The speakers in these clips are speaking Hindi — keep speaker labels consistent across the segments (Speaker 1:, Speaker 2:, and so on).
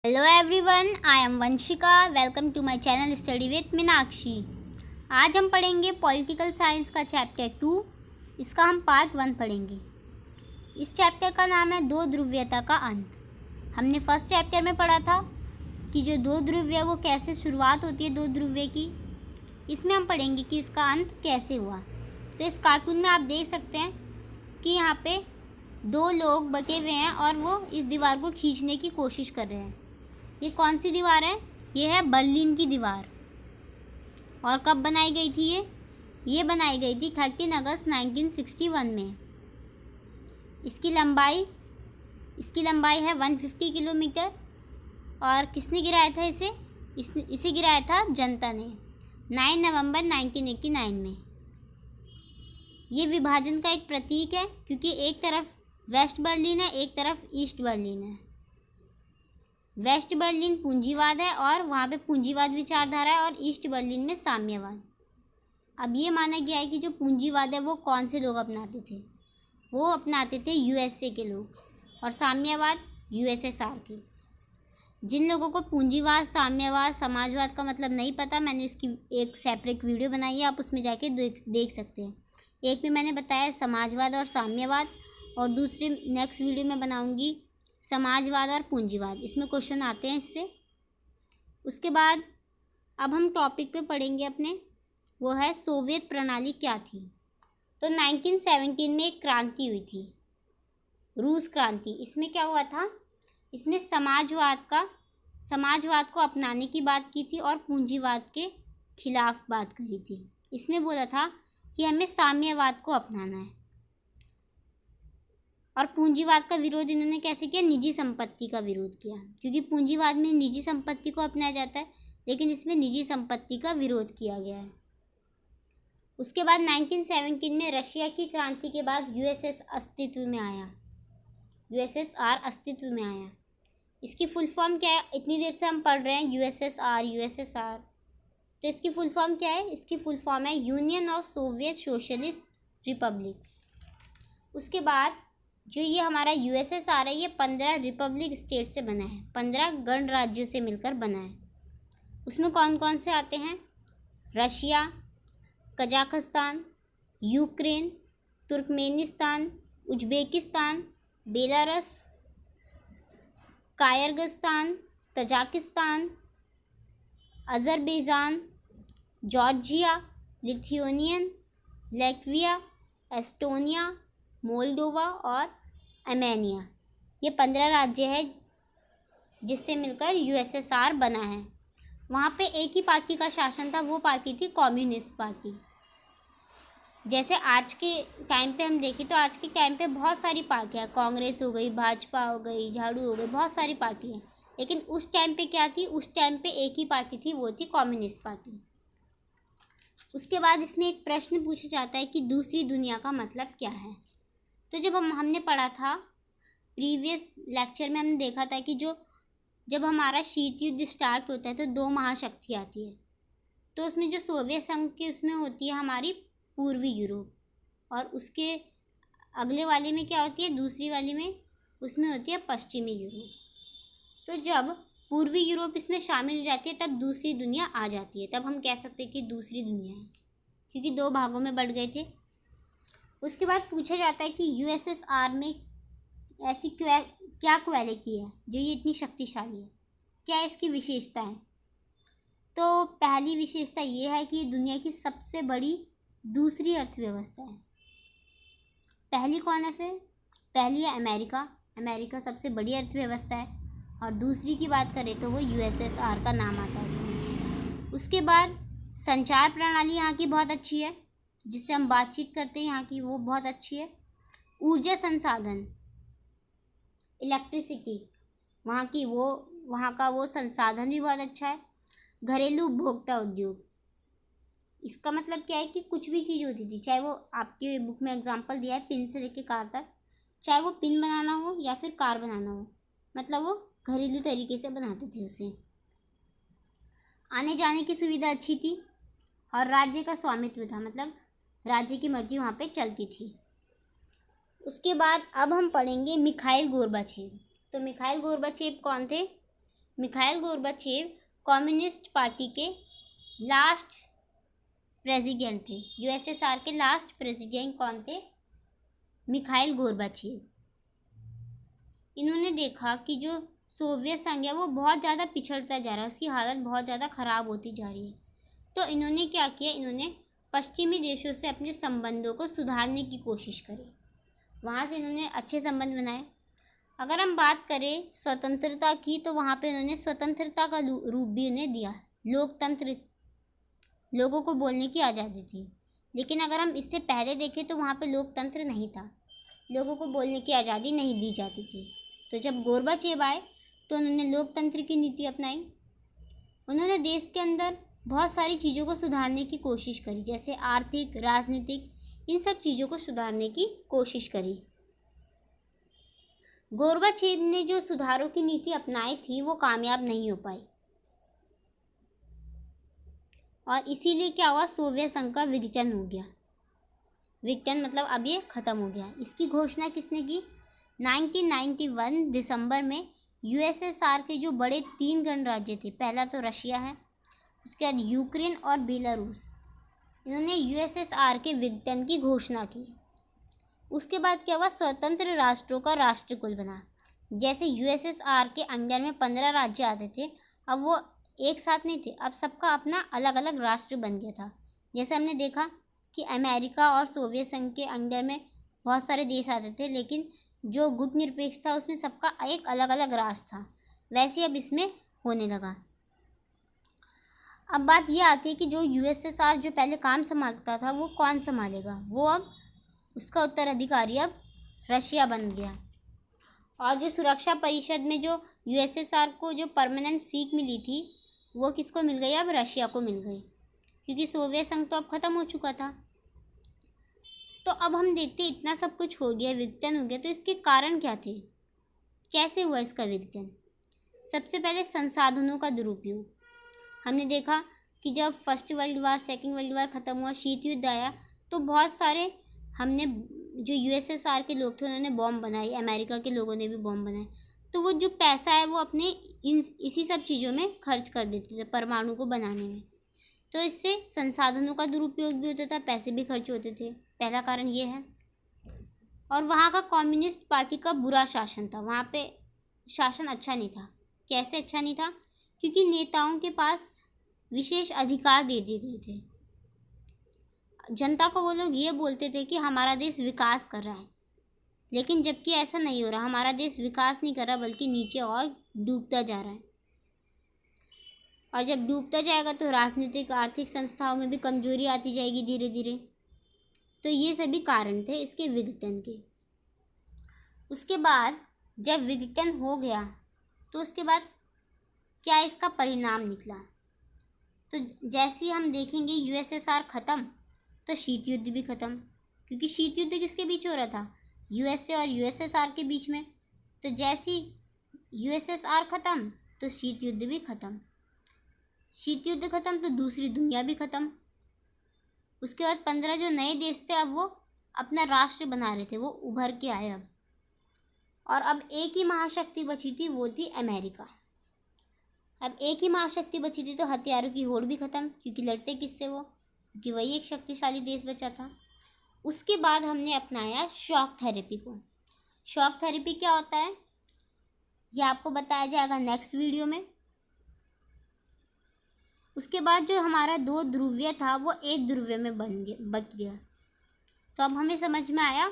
Speaker 1: Hello everyone, I am Vanshika. Welcome to my channel study with Meenakshi. आज हम पढ़ेंगे पॉलिटिकल साइंस का चैप्टर 2। इसका हम पार्ट 1 पढ़ेंगे। इस चैप्टर का नाम है दो ध्रुवीयता का अंत। हमने फर्स्ट चैप्टर में पढ़ा था कि जो दो ध्रुवीय वो कैसे शुरुआत होती है दो ध्रुवीय की। इसमें हम पढ़ेंगे कि इसका अंत कैसे हुआ। तो इस कार्टून में आप देख सकते हैं कि यहाँ पे दो लोग बटे हुए हैं और वो इस दीवार को खींचने की कोशिश कर रहे हैं। ये कौन सी दीवार है? ये है बर्लिन की दीवार। और कब बनाई गई थी ये बनाई गई थी 13 अगस्त 1961 में। इसकी लंबाई है 150 किलोमीटर। और किसने गिराया था इसे गिराया था जनता ने 9 नवंबर 1989 में। ये विभाजन का एक प्रतीक है क्योंकि एक तरफ वेस्ट बर्लिन है, एक तरफ ईस्ट बर्लिन है। वेस्ट बर्लिन पूंजीवाद है और वहाँ पे पूंजीवाद विचारधारा है, और ईस्ट बर्लिन में साम्यवाद। अब ये माना गया है कि जो पूंजीवाद है वो कौन से लोग अपनाते थे? वो अपनाते थे यूएसए के लोग, और साम्यवाद यूएसएसआर के। जिन लोगों को पूंजीवाद, साम्यवाद, समाजवाद का मतलब नहीं पता, मैंने इसकी एक सेपरेट वीडियो बनाई है, आप उसमें जाके देख सकते हैं। एक में मैंने बताया समाजवाद और साम्यवाद, और दूसरे नेक्स्ट वीडियो में बनाऊंगी समाजवाद और पूंजीवाद। इसमें क्वेश्चन आते हैं इससे। उसके बाद अब हम टॉपिक पे पढ़ेंगे अपने, वो है सोवियत प्रणाली क्या थी। तो 1917 में एक क्रांति हुई थी, रूस क्रांति। इसमें क्या हुआ था? इसमें समाजवाद को अपनाने की बात की थी और पूंजीवाद के खिलाफ बात करी थी। इसमें बोला था कि हमें साम्यवाद को अपनाना है। और पूंजीवाद का विरोध इन्होंने कैसे किया? निजी संपत्ति का विरोध किया, क्योंकि पूंजीवाद में निजी संपत्ति को अपनाया जाता है, लेकिन इसमें निजी संपत्ति का विरोध किया गया है। उसके बाद 1917 में रशिया की क्रांति के बाद यूएसएसआर अस्तित्व में आया। इसकी फुल फॉर्म क्या है? इतनी देर से हम पढ़ रहे हैं यूएसएसआर। तो इसकी फुल फॉर्म क्या है? इसकी फुल फॉर्म है union of Soviet socialist Republic. उसके बाद जो ये हमारा यूएसएसआर है, ये 15 रिपब्लिक स्टेट से बना है, 15 गणराज्यों से मिलकर बना है। उसमें कौन कौन से आते हैं? Russia, Kazakhstan, Ukraine, Turkmenistan, Uzbekistan, Belarus, Kyrgyzstan, Tajikistan, Azerbaijan, Georgia, Lithuanian, Latvia, Estonia, Moldova और आर्मेनिया। ये 15 राज्य है जिससे मिलकर यूएसएसआर बना है। वहाँ पे एक ही पार्टी का शासन था, वो पार्टी थी कम्युनिस्ट पार्टी। जैसे आज के टाइम पे हम देखें तो आज के टाइम पे बहुत सारी पार्टियाँ, कांग्रेस हो गई, भाजपा हो गई, झाड़ू हो गई, बहुत सारी पार्टी हैं। लेकिन उस टाइम पे क्या थी? उस टाइम पे एक ही पार्टी थी, वो थी कम्युनिस्ट पार्टी। उसके बाद इसमें एक प्रश्न पूछा जाता है कि दूसरी दुनिया का मतलब क्या है। तो जब हमने पढ़ा था प्रीवियस लेक्चर में, हमने देखा था कि जब हमारा शीत युद्ध स्टार्ट होता है तो दो महाशक्ति आती है। तो उसमें जो सोवियत संघ की उसमें होती है हमारी पूर्वी यूरोप, और उसके अगले वाले में क्या होती है? दूसरी वाली में उसमें होती है पश्चिमी यूरोप। तो जब पूर्वी यूरोप इसमें शामिल हो जाती है तब दूसरी दुनिया आ जाती है। तब हम कह सकते हैं कि दूसरी दुनिया है, क्योंकि दो भागों में बढ़ गए थे। उसके बाद पूछा जाता है कि यूएसएसआर में ऐसी क्या क्वालिटी है जो ये इतनी शक्तिशाली है, क्या इसकी विशेषता है? तो पहली विशेषता ये है कि दुनिया की सबसे बड़ी दूसरी अर्थव्यवस्था है। पहली कौन है फिर? पहली है अमेरिका सबसे बड़ी अर्थव्यवस्था है, और दूसरी की बात करें तो वो यूएसएसआर का नाम आता है उसमें। उसके बाद संचार प्रणाली यहाँ की बहुत अच्छी है, जिससे हम बातचीत करते हैं यहाँ की, वो बहुत अच्छी है। ऊर्जा संसाधन, इलेक्ट्रिसिटी, वहाँ का वो संसाधन भी बहुत अच्छा है। घरेलू उपभोक्ता उद्योग, इसका मतलब क्या है कि कुछ भी चीज़ होती थी, चाहे वो आपके बुक में एग्जांपल दिया है पिन से लेकर कार तक, चाहे वो पिन बनाना हो या फिर कार बनाना हो, मतलब वो घरेलू तरीके से बनाते थे उसे। आने जाने की सुविधा अच्छी थी, और राज्य का स्वामित्व था, मतलब राज्य की मर्जी वहाँ पे चलती थी। उसके बाद अब हम पढ़ेंगे मिखाइल गोर्बाचेव। तो मिखाइल गोर्बाचेव कौन थे? मिखाइल गोर्बाचेव कम्युनिस्ट पार्टी के लास्ट प्रेसिडेंट थे। यूएसएसआर के लास्ट प्रेसिडेंट कौन थे? Mikhail Gorbachev. इन्होंने देखा कि जो सोवियत संघ है वो बहुत ज़्यादा पिछड़ता जा रहा है, उसकी हालत बहुत ज़्यादा ख़राब होती जा रही है। तो इन्होंने क्या किया, इन्होंने पश्चिमी देशों से अपने संबंधों को सुधारने की कोशिश करी। वहाँ से इन्होंने अच्छे संबंध बनाए। अगर हम बात करें स्वतंत्रता की, तो वहाँ पे इन्होंने स्वतंत्रता का रूप भी उन्हें दिया। लोकतंत्र, लोगों को बोलने की आज़ादी थी। लेकिन अगर हम इससे पहले देखें तो वहाँ पे लोकतंत्र नहीं था, लोगों को बोलने की आज़ादी नहीं दी जाती थी। तो जब गोर्बाचेव आए तो उन्होंने लोकतंत्र की नीति अपनाई। उन्होंने देश के अंदर बहुत सारी चीज़ों को सुधारने की कोशिश करी, जैसे आर्थिक, राजनीतिक, इन सब चीज़ों को सुधारने की कोशिश करी। गोर्बाचेव ने जो सुधारों की नीति अपनाई थी वो कामयाब नहीं हो पाई, और इसीलिए क्या हुआ, सोवियत संघ का विघटन हो गया। विघटन मतलब अब ये ख़त्म हो गया। इसकी घोषणा किसने की? 1991 दिसंबर में यूएसएसआर के जो बड़े 3 गणराज्य थे, पहला तो रशिया है, उसके बाद यूक्रेन और बेलारूस, इन्होंने यूएसएसआर के विघटन की घोषणा की। उसके बाद क्या हुआ, स्वतंत्र राष्ट्रों का राष्ट्रकुल बना। जैसे यूएसएसआर के अंदर में 15 राज्य आते थे, अब वो एक साथ नहीं थे, अब सबका अपना अलग अलग राष्ट्र बन गया था। जैसे हमने देखा कि अमेरिका और सोवियत संघ के अंदर में बहुत सारे देश आते थे, लेकिन जो गुटनिरपेक्ष था उसमें सबका एक अलग अलग राष्ट्र था, वैसे अब इसमें होने लगा। अब बात यह आती है कि जो यूएसएसआर जो पहले काम संभालता था वो कौन संभालेगा? वो अब उसका उत्तराधिकारी अब रशिया बन गया। और जो सुरक्षा परिषद में जो यूएसएसआर को जो परमानेंट सीट मिली थी वो किसको मिल गई? अब रशिया को मिल गई, क्योंकि सोवियत संघ तो अब ख़त्म हो चुका था। तो अब हम देखते हैं इतना सब कुछ हो गया, विघटन हो गया, तो इसके कारण क्या थे, कैसे हुआ इसका विघटन? सबसे पहले संसाधनों का दुरुपयोग। हमने देखा कि जब first world war, second world war ख़त्म हुआ, शीत युद्ध आया, तो बहुत सारे हमने जो यूएसएसआर के लोग थे उन्होंने बॉम्ब बनाए, अमेरिका के लोगों ने भी बॉम्ब बनाए। तो वो जो पैसा है वो अपने इसी सब चीज़ों में खर्च कर देते थे, परमाणु को बनाने में। तो इससे संसाधनों का दुरुपयोग भी होता था, पैसे भी खर्च होते थे, पहला कारण ये है। और वहाँ का कम्युनिस्ट पार्टी का बुरा शासन था, वहाँ पे शासन अच्छा नहीं था। कैसे अच्छा नहीं था? क्योंकि नेताओं के पास विशेष अधिकार दे दिए गए थे। जनता को वो लोग ये बोलते थे कि हमारा देश विकास कर रहा है, लेकिन जबकि ऐसा नहीं हो रहा, हमारा देश विकास नहीं कर रहा बल्कि नीचे और डूबता जा रहा है। और जब डूबता जाएगा तो राजनीतिक, आर्थिक संस्थाओं में भी कमजोरी आती जाएगी धीरे धीरे। तो ये सभी कारण थे इसके विघटन के। उसके बाद जब विघटन हो गया तो उसके बाद क्या इसका परिणाम निकला? तो जैसे ही हम देखेंगे यूएसएसआर ख़त्म तो शीत युद्ध भी ख़त्म, क्योंकि शीत युद्ध किसके बीच हो रहा था? यूएसए और यूएसएसआर के बीच में। तो जैसे ही यूएसएसआर ख़त्म तो शीत युद्ध भी ख़त्म, शीत युद्ध ख़त्म तो दूसरी दुनिया भी ख़त्म। उसके बाद 15 जो नए देश थे अब वो अपना राष्ट्र बना रहे थे, वो उभर के आए अब। और अब एक ही महाशक्ति बची थी, वो थी अमेरिका। अब एक ही महाशक्ति बची थी तो हथियारों की होड़ भी ख़त्म, क्योंकि लड़ते किससे वो, क्योंकि वही एक शक्तिशाली देश बचा था। उसके बाद हमने अपनाया शॉक थेरेपी को। शॉक थेरेपी क्या होता है ये आपको बताया जाएगा नेक्स्ट वीडियो में। उसके बाद जो हमारा 2 ध्रुवीय था वो एक ध्रुवीय में बच गया। तो अब हमें समझ में आया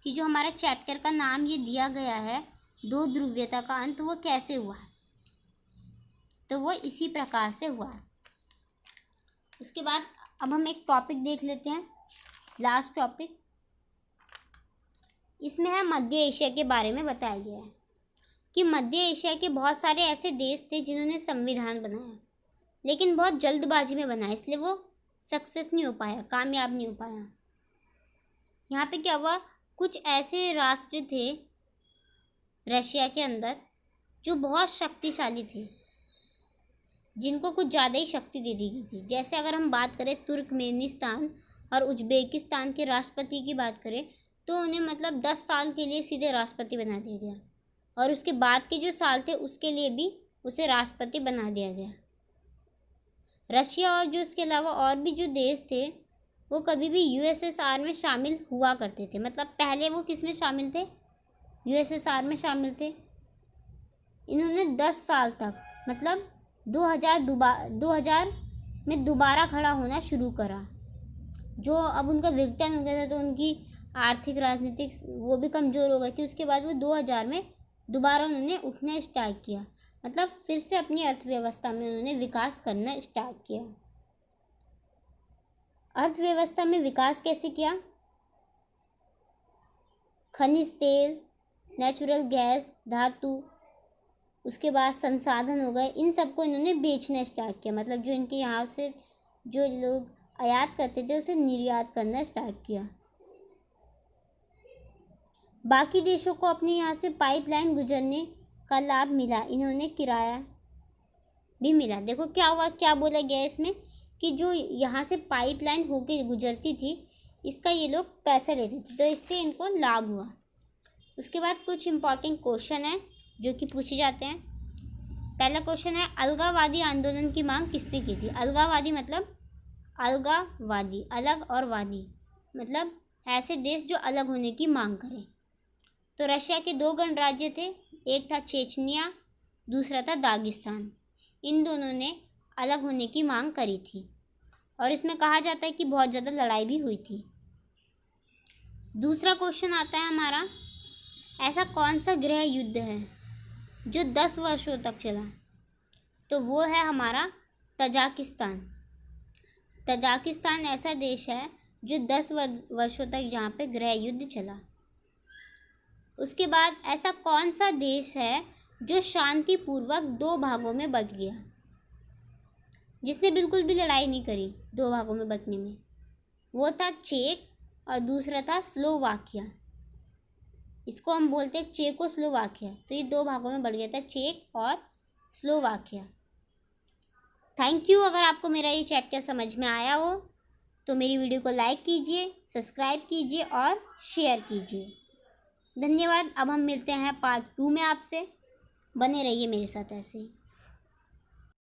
Speaker 1: कि जो हमारा चैप्टर का नाम ये दिया गया है 2 ध्रुवीयता का अंत, वो कैसे हुआ है। तो वो इसी प्रकार से हुआ है। उसके बाद अब हम एक टॉपिक देख लेते हैं, लास्ट टॉपिक। इसमें है मध्य एशिया के बारे में बताया गया है कि मध्य एशिया के बहुत सारे ऐसे देश थे जिन्होंने संविधान बनाया, लेकिन बहुत जल्दबाजी में बनाया, इसलिए वो सक्सेस नहीं हो पाया, कामयाब नहीं हो पाया। यहाँ पे क्या हुआ, कुछ ऐसे राष्ट्र थे रशिया के अंदर जो बहुत शक्तिशाली थे, जिनको कुछ ज़्यादा ही शक्ति दे दी गई थी। जैसे अगर हम बात करें तुर्कमेनिस्तान और उज्बेकिस्तान के राष्ट्रपति की बात करें तो उन्हें मतलब 10 साल के लिए सीधे राष्ट्रपति बना दिया गया, और उसके बाद के जो साल थे उसके लिए भी उसे राष्ट्रपति बना दिया गया। रशिया और जो उसके अलावा और भी जो देश थे वो कभी भी यूएसएसआर में शामिल हुआ करते थे। मतलब पहले वो किस में शामिल थे? यूएसएसआर में शामिल थे। इन्होंने 10 साल तक मतलब 2000 में दोबारा खड़ा होना शुरू करा। जो अब उनका विघटन हो गया था तो उनकी आर्थिक राजनीतिक वो भी कमज़ोर हो गई थी। उसके बाद वो 2000 में दोबारा उन्होंने उठना स्टार्ट किया। मतलब फिर से अपनी अर्थव्यवस्था में उन्होंने विकास करना स्टार्ट किया। अर्थव्यवस्था में विकास कैसे किया? खनिज तेल, नेचुरल गैस, धातु, उसके बाद संसाधन हो गए, इन सबको इन्होंने बेचना स्टार्ट किया। मतलब जो इनके यहाँ से जो लोग आयात करते थे उसे निर्यात करना स्टार्ट किया। बाकी देशों को अपने यहाँ से पाइपलाइन गुजरने का लाभ मिला, इन्होंने किराया भी मिला। देखो क्या हुआ, क्या बोला गया इसमें कि जो यहाँ से पाइपलाइन होके गुजरती थी इसका ये लोग पैसा लेते थे, तो इससे इनको लाभ हुआ। उसके बाद कुछ इम्पॉर्टेंट क्वेश्चन है जो कि पूछे जाते हैं। पहला क्वेश्चन है, अलगाववादी आंदोलन की मांग किसने की थी? अलगाववादी मतलब अलगाववादी, अलग और वादी मतलब ऐसे देश जो अलग होने की मांग करें। तो रशिया के 2 गणराज्य थे, एक था चेचनिया, दूसरा था दागिस्तान। इन दोनों ने अलग होने की मांग करी थी और इसमें कहा जाता है कि बहुत ज़्यादा लड़ाई भी हुई थी। दूसरा क्वेश्चन आता है हमारा, ऐसा कौन सा गृह युद्ध है जो 10 वर्षों तक चला? तो वो है हमारा तजाकिस्तान। तजाकिस्तान ऐसा देश है जो 10 वर्षों तक जहाँ पे गृह युद्ध चला। उसके बाद ऐसा कौन सा देश है जो शांतिपूर्वक 2 भागों में बंट गया, जिसने बिल्कुल भी लड़ाई नहीं करी 2 भागों में बंटने में? वो था चेक और दूसरा था स्लोवाकिया। इसको हम बोलते हैं चेकोस्लोवाकिया। तो ये 2 भागों में बंट गया था, चेक और स्लोवाकिया। Thank you. अगर आपको मेरा ये चैप्टर समझ में आया हो तो मेरी वीडियो को लाइक कीजिए, सब्सक्राइब कीजिए और शेयर कीजिए। धन्यवाद। अब हम मिलते हैं पार्ट 2 में आपसे। बने रहिए मेरे साथ ऐसे ही।